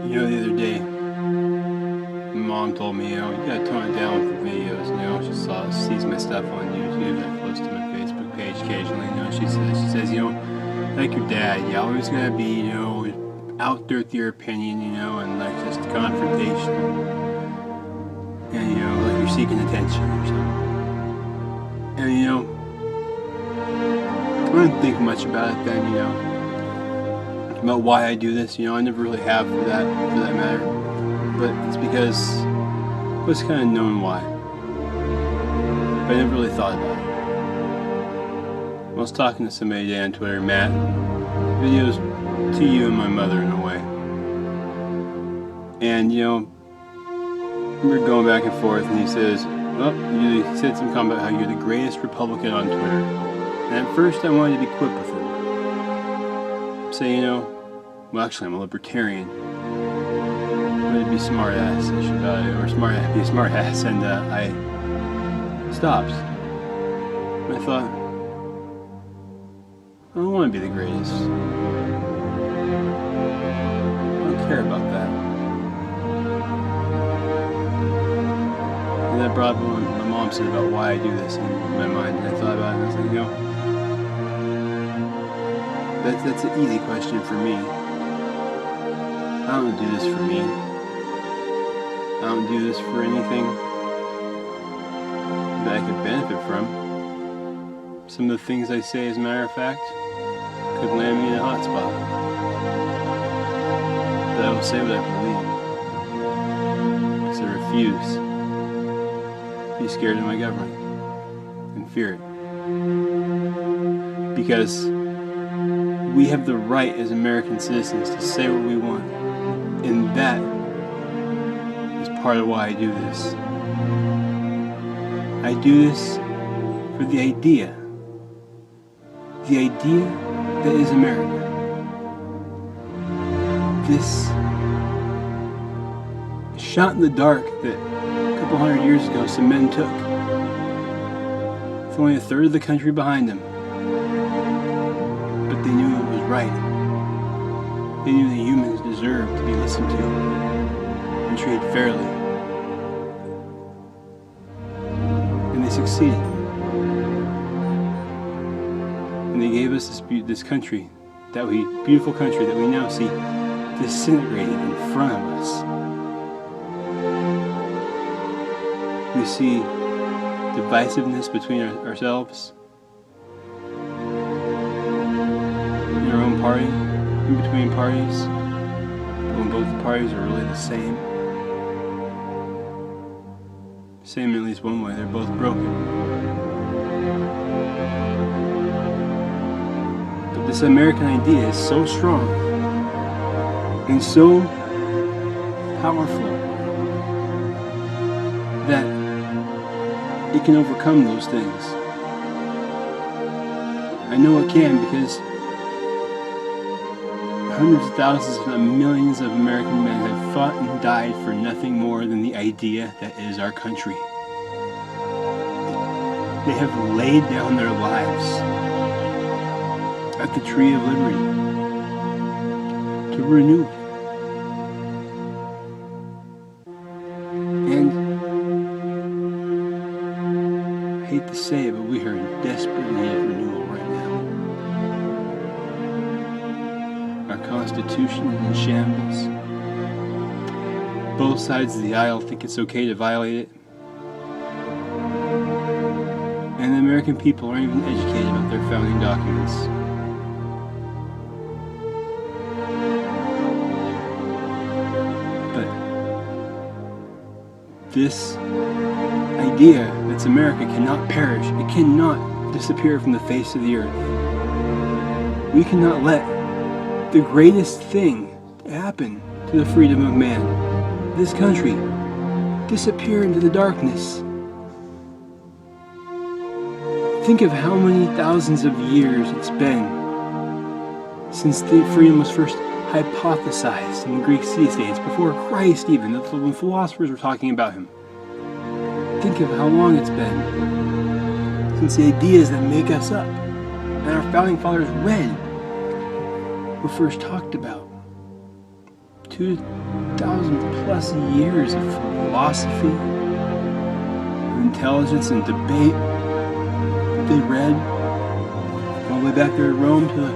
The other day, my mom told me, you gotta tone it down with the videos. She sees my stuff on YouTube. I post to my Facebook page occasionally. She says, like your dad, you always gotta be, out there with your opinion, and like just confrontation, and like you're seeking attention or something. And I didn't think much about it then, about why I do this. I never really have for that matter. But it's because I was kind of known why. But I never really thought about it. I was talking to somebody today on Twitter, Matt, videos to you and my mother in a way. And we're going back and forth, and he says, he said some comment about how you're the greatest Republican on Twitter. And at first I wanted to be quick with him. Say, well, actually I'm a libertarian. I'm going to be smart-ass-ish about it, or be a smart-ass, and I stopped. And I thought, I don't want to be the greatest. I don't care about that. And that brought up what my mom said about why I do this in my mind, and I thought about it, and I was like, that's an easy question for me. I don't do this for me. I don't do this for anything that I could benefit from. Some of the things I say, as a matter of fact, could land me in a hot spot. But I will say what I believe. Because I refuse to be scared of my government and fear it. Because we have the right as American citizens to say what we want. And that is part of why I do this. I do this for the idea. The idea that is America. This shot in the dark that a couple hundred years ago some men took. With only a third of the country behind them. But they knew it was right. They knew that humans deserved to be listened to and treated fairly. And they succeeded. And they gave us this country, beautiful country that we now see disintegrating in front of us. We see divisiveness between ourselves, in our own party, in between parties, when both parties are really the same. Same in at least one way, they're both broken. But this American idea is so strong and so powerful that it can overcome those things. I know it can because hundreds of thousands, if not millions of American men have fought and died for nothing more than the idea that is our country. They have laid down their lives at the tree of liberty to renew it. And I hate to say it, but we are in desperate need of renewal right now. Our Constitution is in shambles. Both sides of the aisle think it's okay to violate it. And the American people aren't even educated about their founding documents. But this idea that's America cannot perish. It cannot disappear from the face of the earth. We cannot let the greatest thing to happen to the freedom of man, this country, disappear into the darkness. Think of how many thousands of years it's been since the freedom was first hypothesized in the Greek city-states, before Christ even, when philosophers were talking about him. Think of how long it's been since the ideas that make us up and our founding fathers read were first talked about. 2,000 plus years of philosophy, of intelligence and debate that they read all the way back there to Rome, to the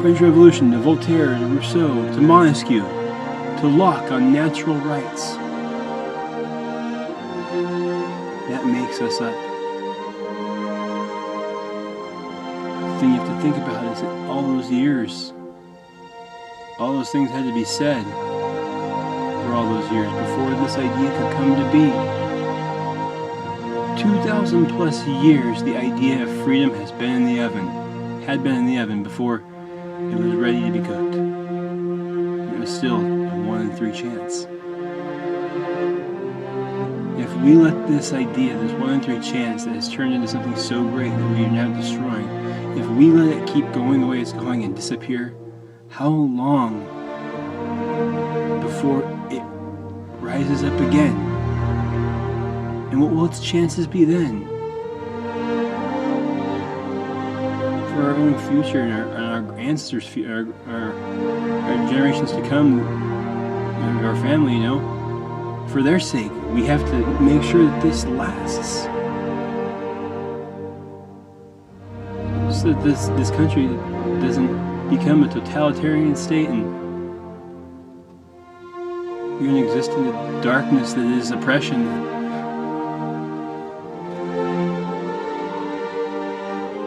French Revolution, to Voltaire, to Rousseau, to Montesquieu, to Locke on natural rights. That makes us up. The thing you have to think about is that all those years, all those things had to be said for all those years before this idea could come to be. 2,000 plus years, the idea of freedom had been in the oven before it was ready to be cooked. It was still a 1 in 3 chance. If we let this idea, this 1 in 3 chance that has turned into something so great that we are now destroying, if we let it keep going the way it's going and disappear, how long before it rises up again? And what will its chances be then? For our own future and our ancestors, our generations to come, our family, you know, for their sake, we have to make sure that this lasts. So that this country doesn't become a totalitarian state and we're going to exist in the darkness that is oppression.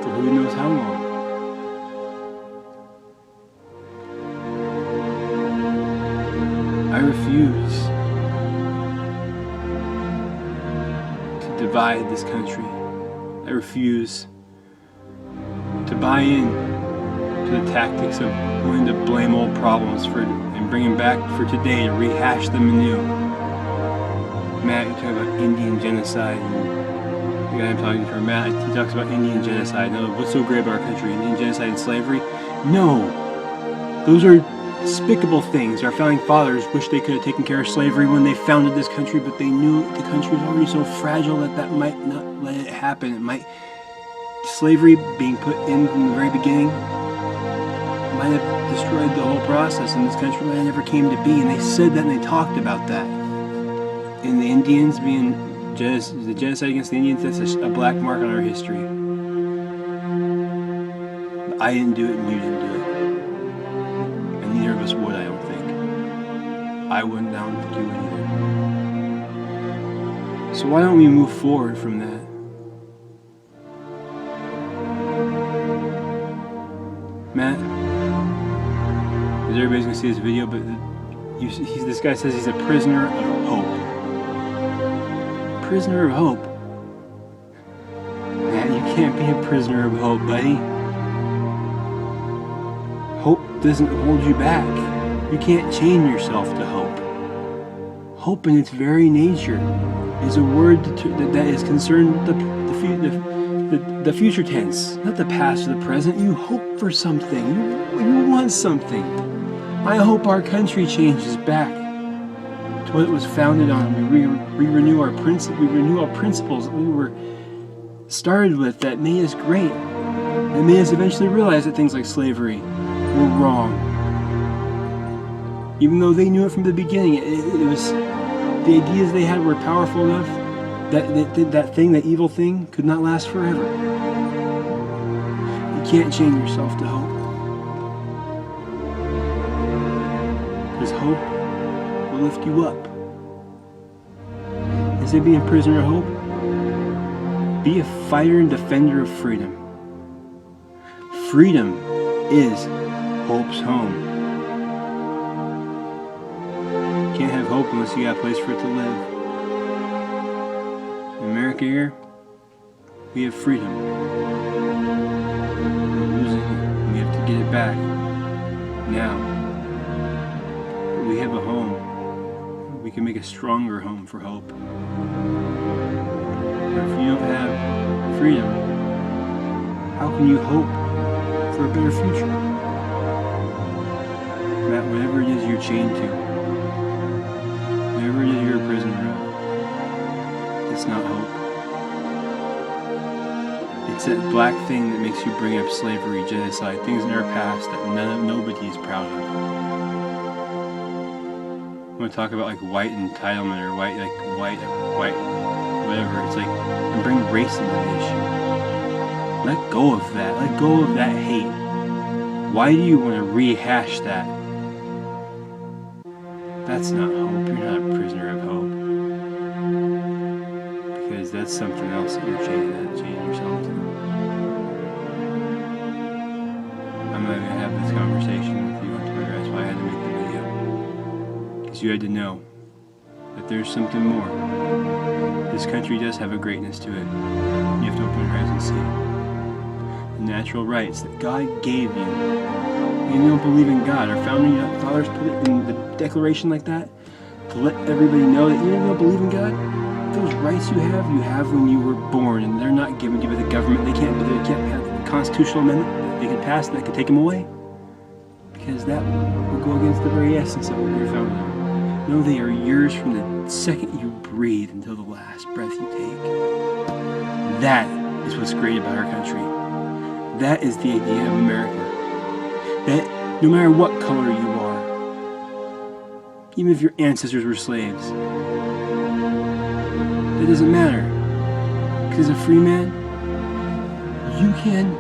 For who knows how long. I refuse to divide this country. I refuse to buy in to the tactics of wanting to blame old problems and bring them back for today and rehash them anew. Matt, you talk about Indian genocide, and the guy I'm talking to, Matt, he talks about Indian genocide. No, what's so great about our country? Indian genocide and slavery? No, those are despicable things. Our founding fathers wish they could have taken care of slavery when they founded this country, but they knew the country was already so fragile that might not let it happen. Slavery being put in from the very beginning might have destroyed the whole process, and this country might have never came to be. And they said that, and they talked about that. And the Indians being the genocide against the Indians, that's a black mark on our history. But I didn't do it, and you didn't do it. And neither of us would, I don't think. I wouldn't, I don't think you would either. So why don't we move forward from that? Matt, because everybody's going to see this video, but this guy says he's a prisoner of hope. Prisoner of hope? Matt, you can't be a prisoner of hope, buddy. Hope doesn't hold you back. You can't chain yourself to hope. Hope in its very nature is a word that is concerned with the future tense, not the past or the present. You hope for something. You want something. I hope our country changes back to what it was founded on. We renew our principles that we were started with that made us great, and made us eventually realize that things like slavery were wrong. Even though they knew it from the beginning, it was the ideas they had were powerful enough that evil thing could not last forever. You can't chain yourself to hope. Because hope will lift you up. Instead of being a prisoner of hope, be a fighter and defender of freedom. Freedom is hope's home. You can't have hope unless you got a place for it to live. In America here, we have freedom. We're losing it. We have to get it back. Now. But we have a home. We can make a stronger home for hope. But if you don't have freedom, how can you hope for a better future? Matt, whatever it is you're chained to, whatever it is you're a prisoner of, it's not hope. It's that black thing that makes you bring up slavery, genocide, things in our past that nobody is proud of. want to talk about like white entitlement or white whatever. It's like, and bring race into the issue. Let go of that. Let go of that hate. Why do you want to rehash that? That's not hope. You're not a prisoner of hope. Because that's something else that you're chaining yourself to. I'm not going to have this conversation with you on Twitter. That's why I had to make the video. Because you had to know that there's something more. This country does have a greatness to it. You have to open your eyes and see it. The natural rights that God gave you. You don't believe in God. Our founding fathers put it in the Declaration like that to let everybody know that you don't believe in God. Those rights you have when you were born, and they're not given to you by the government. They can't have the constitutional amendment that they can pass that could take them away, because that will go against the very essence of what you're founded on. No, they are yours from the second you breathe until the last breath you take. That is what's great about our country. That is the idea of America. That no matter what color you are, even if your ancestors were slaves, it doesn't matter. Because as a free man, you can,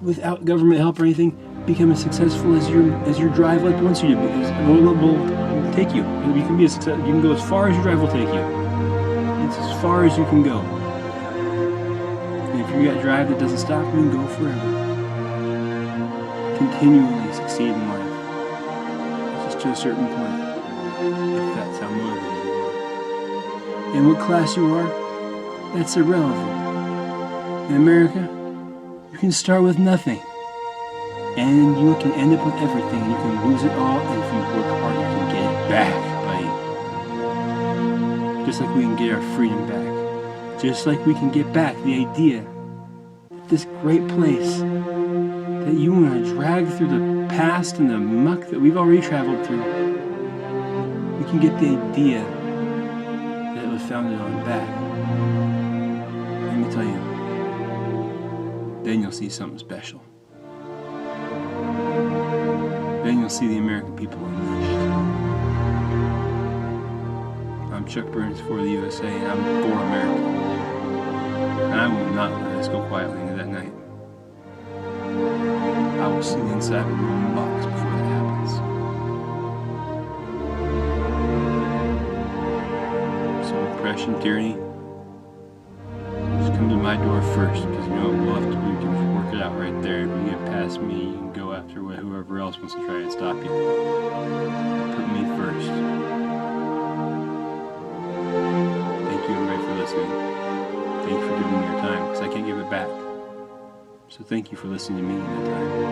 without government help or anything, become as successful as your drive like wants you to be. Will take you. You can be a success. You can go as far as your drive will take you. It's as far as you can go. And if you got drive that doesn't stop, you can go forever. Continually succeed in life. Just to a certain point. If that's how motivated you are. And what class you are, that's irrelevant. In America, you can start with nothing. And you can end up with everything. And you can lose it all. And if you work hard, you can get it back, buddy. Just like we can get our freedom back. Just like we can get back the idea that this great place that you want to drag through the past and the muck that we've already traveled through, we can get the idea that it was founded on back. Let me tell you, then you'll see something special. Then you'll see the American people unleashed. I'm Chuck Burns for the USA, and I'm for America. And I will not let us go quietly into that night. I will see the inside of a wooden box before that happens. So oppression, tyranny, just come to my door first, because you know what we'll have to do. We can work it out right there. If you get past me, you can go after whoever else wants to try and stop you. Put me first. Thank you everybody for listening. Thank you for giving me your time, because I can't give it back. So thank you for listening to me in that time.